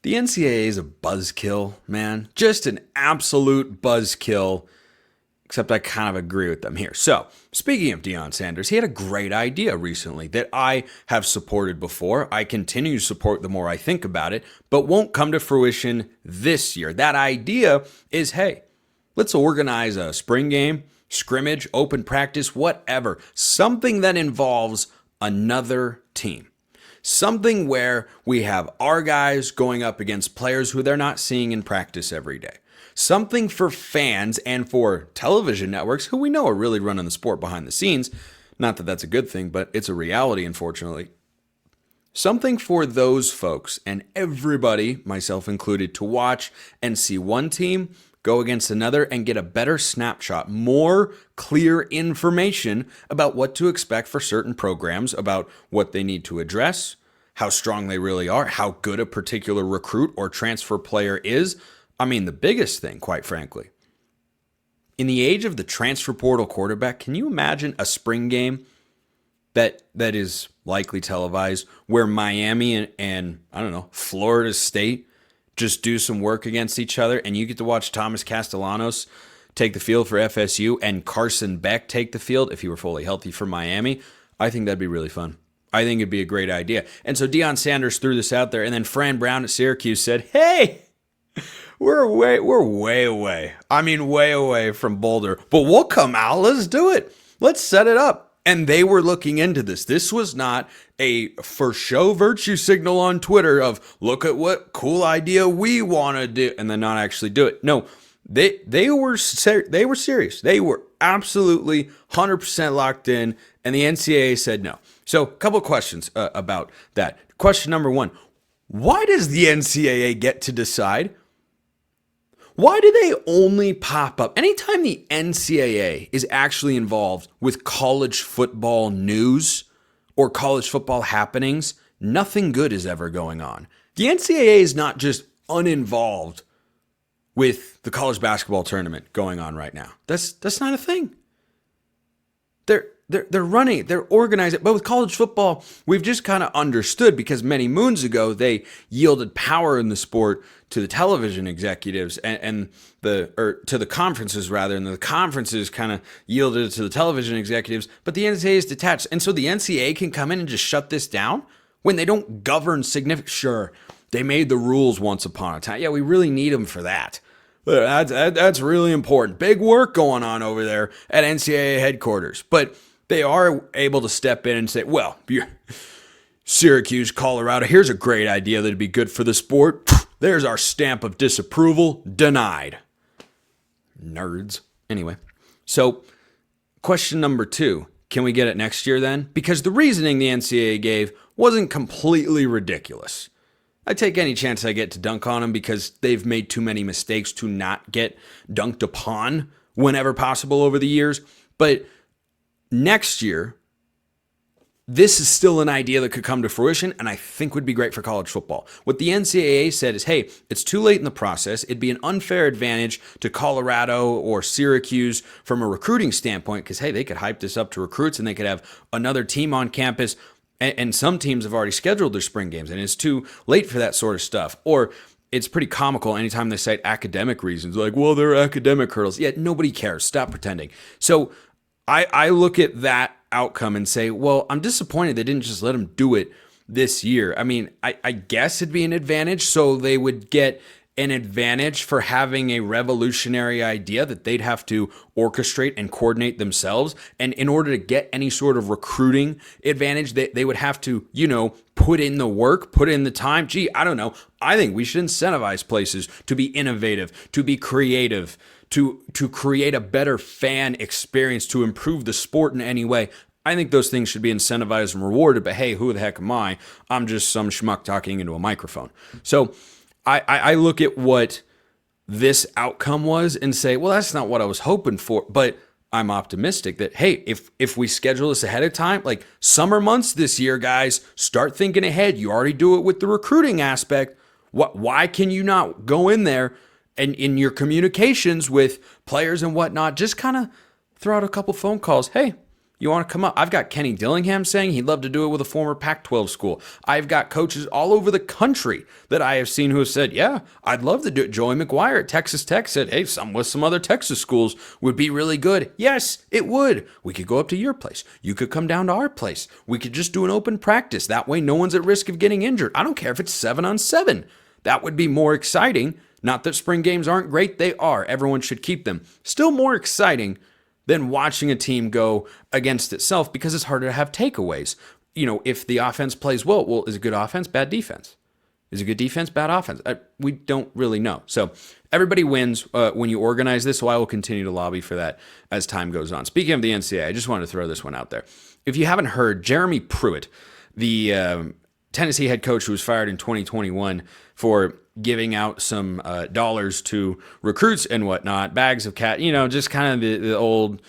The NCAA is a buzzkill, man. Just an absolute buzzkill, except I kind of agree with them here. So, speaking of Deion Sanders, he had a great idea recently that I have supported before. I continue to support the more I think about it, but won't come to fruition this year. That idea is, hey, let's organize a spring game, scrimmage, open practice, whatever. Something that involves another team. Something where we have our guys going up against players who they're not seeing in practice every day. Something for fans and for television networks who we know are really running the sport behind the scenes. Not that that's a good thing, but it's a reality, unfortunately. Something for those folks and everybody, myself included, to watch and see one team go against another and get a better snapshot, more clear information about what to expect for certain programs, about what they need to address, how strong they really are, how good a particular recruit or transfer player is. I mean, the biggest thing, quite frankly. In the age of the transfer portal quarterback, can you imagine a spring game that is likely televised where Miami and I don't know, Florida State just do some work against each other, and you get to watch Thomas Castellanos take the field for FSU and Carson Beck take the field if he were fully healthy for Miami? I think that'd be really fun. I think it'd be a great idea. And so Deion Sanders threw this out there, and then Fran Brown at Syracuse said, hey, we're way away. I mean, way away from Boulder, but we'll come out. Let's do it. Let's set it up. And they were looking into this. This was not a for show virtue signal on Twitter of look at what cool idea we want to do and then not actually do it. No, they were serious. They were absolutely 100% locked in, and the NCAA said no. So a couple of questions about that. Question number one, why does the NCAA get to decide? Why do they only pop up? Anytime the NCAA is actually involved with college football news or college football happenings, nothing good is ever going on. The NCAA is not just uninvolved with the college basketball tournament going on right now. That's not a thing. They're running, they're organizing. But with college football, we've just kind of understood because many moons ago they yielded power in the sport to the television executives and to the conferences rather, and the conferences kind of yielded it to the television executives. But the NCAA is detached, and so the NCAA can come in and just shut this down when they don't govern significant. Sure, they made the rules once upon a time. Yeah, we really need them for that. That's really important. Big work going on over there at NCAA headquarters, but they are able to step in and say, well, Syracuse, Colorado, here's a great idea that'd be good for the sport. There's our stamp of disapproval. Denied. Nerds. Anyway, so question number two, can we get it next year then? Because the reasoning the NCAA gave wasn't completely ridiculous. I take any chance I get to dunk on them because they've made too many mistakes to not get dunked upon whenever possible over the years. But next year, this is still an idea that could come to fruition and I think would be great for college football. What the NCAA said is, hey, it's too late in the process. It'd be an unfair advantage to Colorado or Syracuse from a recruiting standpoint because, hey, they could hype this up to recruits and they could have another team on campus. And some teams have already scheduled their spring games and it's too late for that sort of stuff. Or it's pretty comical anytime they cite academic reasons, like, well, there are academic hurdles. Yeah, nobody cares. Stop pretending. So I look at that outcome and say, well, I'm disappointed they didn't just let them do it this year. I mean, I guess it'd be an advantage. So they would get an advantage for having a revolutionary idea that they'd have to orchestrate and coordinate themselves. And in order to get any sort of recruiting advantage, they would have to, put in the work, put in the time. Gee, I don't know. I think we should incentivize places to be innovative, to be creative, to create a better fan experience, to improve the sport in any way. I think those things should be incentivized and rewarded, but hey, who the heck am I? I'm just some schmuck talking into a microphone. So I look at what this outcome was and say, well, that's not what I was hoping for, but I'm optimistic that, hey, if we schedule this ahead of time, like summer months this year, guys, start thinking ahead. You already do it with the recruiting aspect. Why can you not go in there and in your communications with players and whatnot, just kind of throw out a couple phone calls? Hey, You want to come up? I've got Kenny Dillingham saying he'd love to do it with a former Pac-12 school. I've got coaches all over the country that I have seen who have said, yeah, I'd love to do it. Joey McGuire at Texas Tech said, hey, some other Texas schools would be really good. Yes, it would. We could go up to your place. You could come down to our place. We could just do an open practice. That way no one's at risk of getting injured. I don't care if it's 7-on-7. That would be more exciting. Not that spring games aren't great. They are. Everyone should keep them. Still more exciting than watching a team go against itself because it's harder to have takeaways. If the offense plays well, is it good offense, bad defense? Is it good defense, bad offense? We don't really know. So everybody wins when you organize this, so I will continue to lobby for that as time goes on. Speaking of the NCAA, I just wanted to throw this one out there. If you haven't heard, Jeremy Pruitt, the Tennessee head coach who was fired in 2021 for giving out some dollars to recruits and whatnot, bags of cat, just kind of the old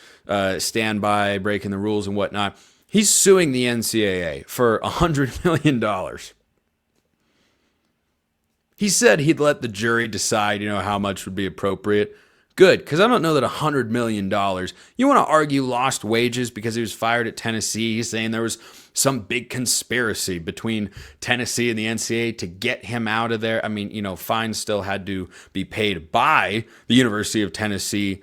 standby, breaking the rules and whatnot. He's suing the NCAA for $100 million. He said he'd let the jury decide, how much would be appropriate. Good, because I don't know that $100 million. You want to argue lost wages because he was fired at Tennessee. He's saying there was some big conspiracy between Tennessee and the NCAA to get him out of there. I mean, fines still had to be paid by the University of Tennessee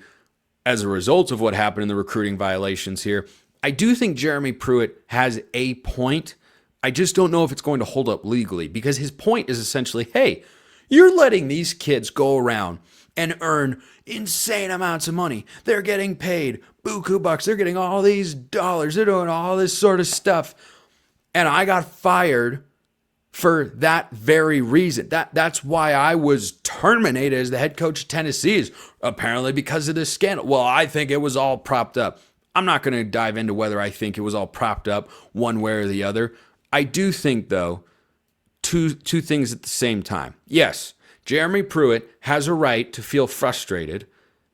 as a result of what happened in the recruiting violations here. I do think Jeremy Pruitt has a point. I just don't know if it's going to hold up legally because his point is essentially, hey, you're letting these kids go around and earn insane amounts of money. They're getting paid buku bucks. They're getting all these dollars. They're doing all this sort of stuff. And I got fired for that very reason. That's why I was terminated as the head coach of Tennessee, is apparently because of this scandal. Well, I think it was all propped up. I'm not going to dive into whether I think it was all propped up one way or the other. I do think, though, two things at the same time. Yes, Jeremy Pruitt has a right to feel frustrated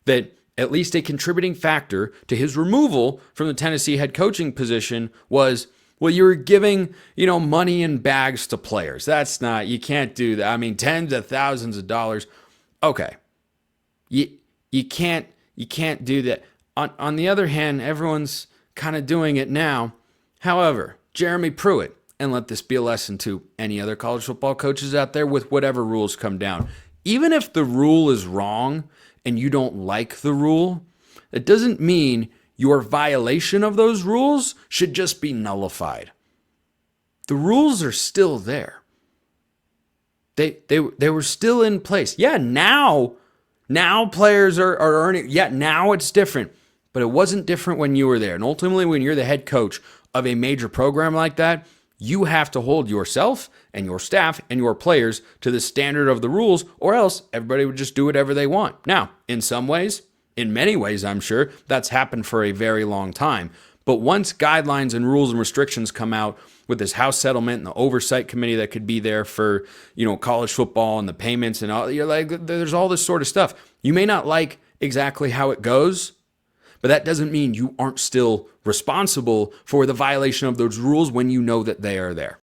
that at least a contributing factor to his removal from the Tennessee head coaching position was, well, you were giving, money in bags to players. You can't do that. I mean, tens of thousands of dollars. Okay. You can't do that. On the other hand, everyone's kind of doing it now. However, Jeremy Pruitt, and let this be a lesson to any other college football coaches out there with whatever rules come down. Even if the rule is wrong and you don't like the rule, it doesn't mean your violation of those rules should just be nullified. The rules are still there. They were still in place. Yeah, now players are earning. Yeah, now it's different. But it wasn't different when you were there. And ultimately, when you're the head coach of a major program like that, you have to hold yourself and your staff and your players to the standard of the rules, or else everybody would just do whatever they want. Now, in some ways, in many ways, I'm sure, that's happened for a very long time. But once guidelines and rules and restrictions come out with this House settlement and the oversight committee that could be there for, college football and the payments and all, there's all this sort of stuff. You may not like exactly how it goes, but that doesn't mean you aren't still responsible for the violation of those rules when you know that they are there.